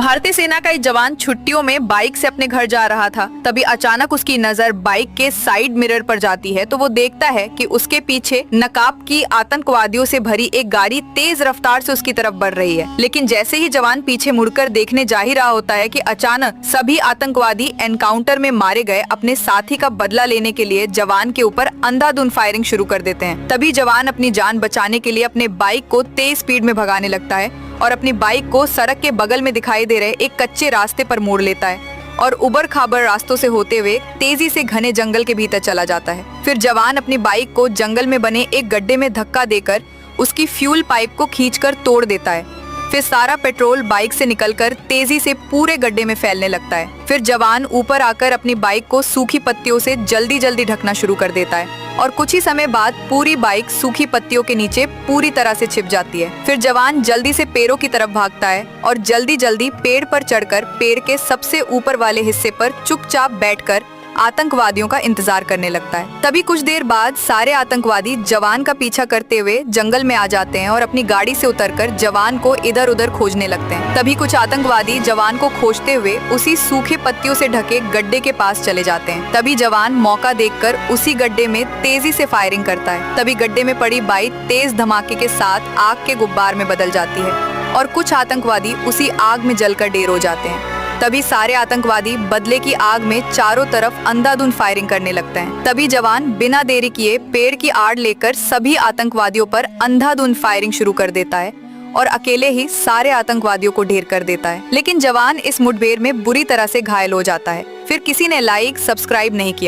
भारतीय सेना का एक जवान छुट्टियों में बाइक से अपने घर जा रहा था। तभी अचानक उसकी नजर बाइक के साइड मिरर पर जाती है तो वो देखता है कि उसके पीछे नकाब की आतंकवादियों से भरी एक गाड़ी तेज रफ्तार से उसकी तरफ बढ़ रही है। लेकिन जैसे ही जवान पीछे मुड़कर देखने जा ही रहा होता है कि अचानक सभी आतंकवादी एनकाउंटर में मारे गए अपने साथी का बदला लेने के लिए जवान के ऊपर अंधाधुंध फायरिंग शुरू कर देते हैं। तभी जवान अपनी जान बचाने के लिए अपने बाइक को तेज स्पीड में भगाने लगता है और अपनी बाइक को सड़क के बगल में दिखाई दे रहे एक कच्चे रास्ते पर मोड़ लेता है और उबड़ खाबड़ रास्तों से होते हुए तेजी से घने जंगल के भीतर चला जाता है। फिर जवान अपनी बाइक को जंगल में बने एक गड्ढे में धक्का देकर उसकी फ्यूल पाइप को खींचकर तोड़ देता है। फिर सारा पेट्रोल बाइक से निकलकर तेजी से पूरे गड्ढे में फैलने लगता है। फिर जवान ऊपर आकर अपनी बाइक को सूखी पत्तियों से जल्दी जल्दी ढकना शुरू कर देता है और कुछ ही समय बाद पूरी बाइक सूखी पत्तियों के नीचे पूरी तरह से छिप जाती है। फिर जवान जल्दी से पेड़ों की तरफ भागता है और जल्दी जल्दी पेड़ पर चढ़कर पेड़ के सबसे ऊपर वाले हिस्से पर चुपचाप बैठकर आतंकवादियों का इंतजार करने लगता है। तभी कुछ देर बाद सारे आतंकवादी जवान का पीछा करते हुए जंगल में आ जाते हैं और अपनी गाड़ी से उतरकर जवान को इधर उधर खोजने लगते हैं। तभी कुछ आतंकवादी जवान को खोजते हुए उसी सूखे पत्तियों से ढके गड्ढे के पास चले जाते हैं। तभी जवान मौका देखकर उसी गड्ढे में तेजी से फायरिंग करता है। तभी गड्ढे में पड़ी बाइक तेज धमाके के साथ आग के गुब्बार में बदल जाती है और कुछ आतंकवादी उसी आग में जलकर ढेर हो जाते हैं। तभी सारे आतंकवादी बदले की आग में चारों तरफ अंधाधुंध फायरिंग करने लगते हैं। तभी जवान बिना देरी किए पेड़ की आड़ लेकर सभी आतंकवादियों पर अंधाधुंध फायरिंग शुरू कर देता है और अकेले ही सारे आतंकवादियों को ढेर कर देता है। लेकिन जवान इस मुठभेड़ में बुरी तरह से घायल हो जाता है। फिर किसी ने लाइक सब्सक्राइब नहीं किया।